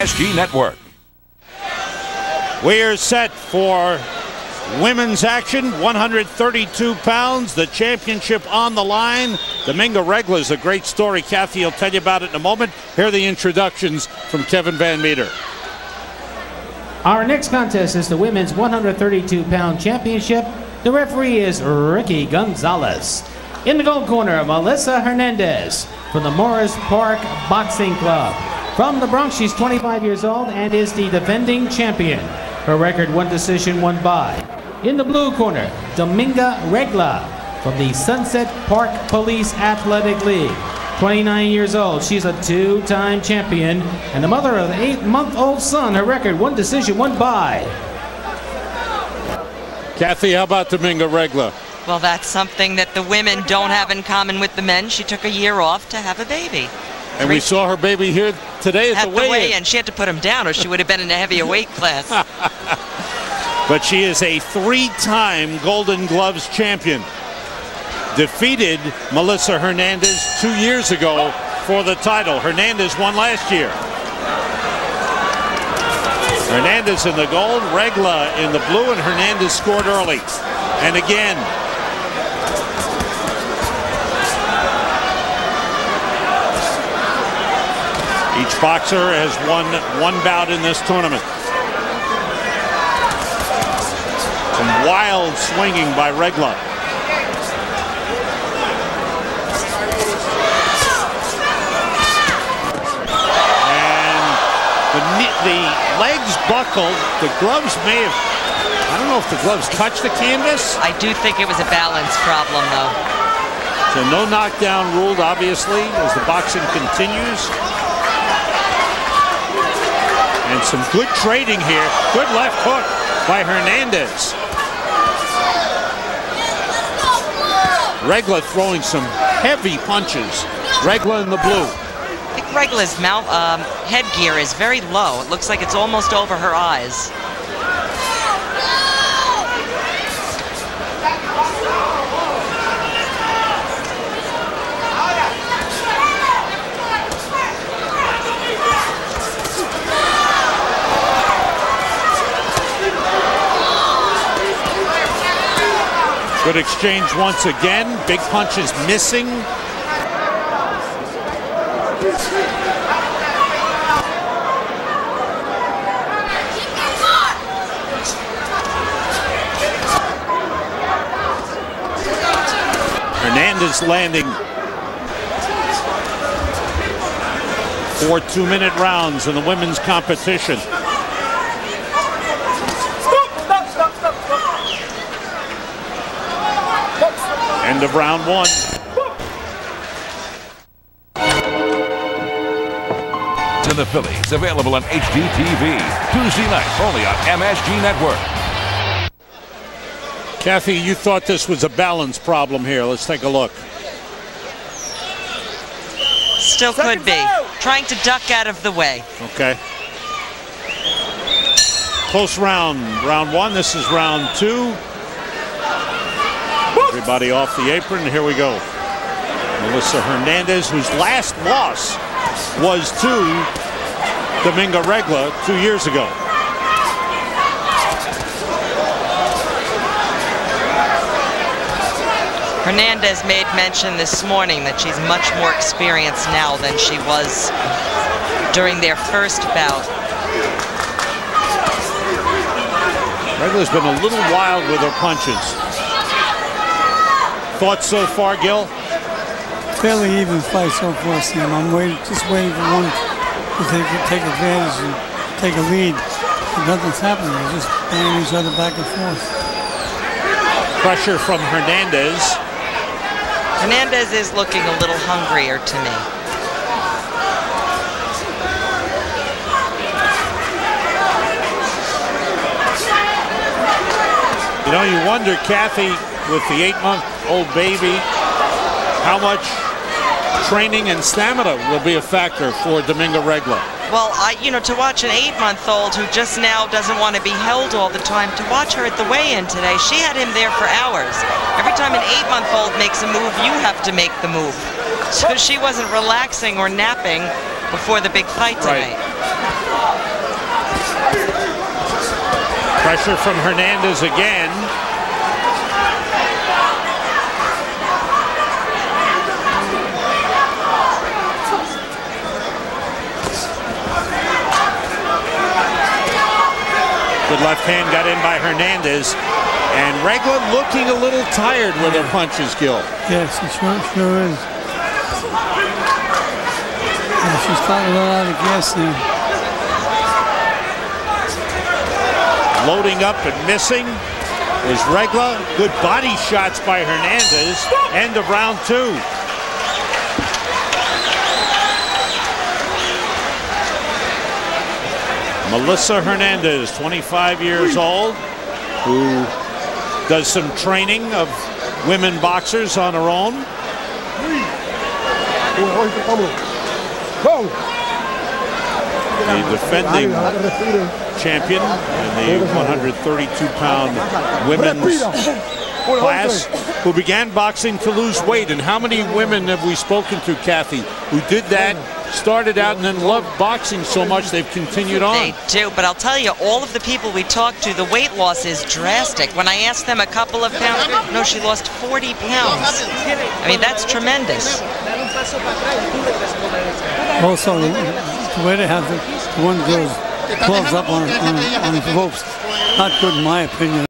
MSG Network. We are set for women's action, 132 pounds, the championship on the line. Dominga Regla is a great story. Kathy will tell you about it in a moment. Here are the introductions from Kevin Van Meter. Our next contest is the women's 132-pound championship. The referee is Ricky Gonzalez. In the gold corner, Melissa Hernandez from the Morris Park Boxing Club. From the Bronx, she's 25 years old and is the defending champion. Her record, 1 decision, 1 bye. In the blue corner, Dominga Regla from the Sunset Park Police Athletic League. 29 years old, she's a 2-time champion and the mother of an 8-month-old son. Her record, 1 decision, 1 bye. Kathy, how about Dominga Regla? Well, that's something that the women don't have in common with the men. She took a year off to have a baby. And we saw her baby here today at the weigh-in. She had to put him down or she would have been in a heavier weight class. But she is a 3-time Golden Gloves champion. Defeated Melissa Hernandez 2 years ago for the title. Hernandez won last year. Hernandez in the gold, Regla in the blue, and Hernandez scored early. And again, each boxer has won 1 bout in this tournament. Some wild swinging by Regla. The legs buckled. The gloves may have, I don't know if the gloves touched the canvas. I do think it was a balance problem, though. So no knockdown ruled, obviously, as the boxing continues. And some good trading here. Good left hook by Hernandez. Regla throwing some heavy punches. Regla in the blue. I think Regla's headgear is very low. It looks like it's almost over her eyes. Good exchange once again. Big punches missing. Hernandez landing 4 2-minute rounds in the women's competition. End of round 1. To the Phillies, available on HDTV Tuesday night only on MSG Network. Kathy, you thought this was a balance problem here. Let's take a look. Still could be. Trying to duck out of the way. Okay. Close round. Round 1. This is round 2. Everybody off the apron. Here we go. Melissa Hernandez, whose last loss was to Dominga Regla 2 years ago. Hernandez made mention this morning that she's much more experienced now than she was during their first bout. Regla's been a little wild with her punches. Thoughts so far, Gil? Fairly even fight so far, Sam. I'm just waiting for one to take advantage and take a lead. But nothing's happening. They're just banging each other back and forth. Pressure from Hernandez. Hernandez is looking a little hungrier to me. You know, you wonder, Kathy, with the 8-month-old baby, how much training and stamina will be a factor for Dominga Regla. Well, to watch an 8-month-old who just now doesn't want to be held all the time, to watch her at the weigh-in today, she had him there for hours. Every time an 8-month-old makes a move, you have to make the move. So she wasn't relaxing or napping before the big fight tonight. Right. Pressure from Hernandez again. Good left hand got in by Hernandez. And Regla looking a little tired with her punches, Gil. Yes, she sure is. Yeah, she's got a little out of gas there. Loading up and missing was Regla. Good body shots by Hernandez. End of round 2. Melissa Hernandez, 25 years old, who does some training of women boxers on her own. The defending champion in the 132-pound women's class, who began boxing to lose weight. And how many women have we spoken to, Kathy, who did that, started out and then loved boxing so much they've continued on? They do, but I'll tell you, all of the people we talked to, the weight loss is drastic. When I asked them a couple of pounds, no, she lost 40 pounds. I mean, that's tremendous. Also, the way they have the one girl's gloves up on ropes, not good in my opinion.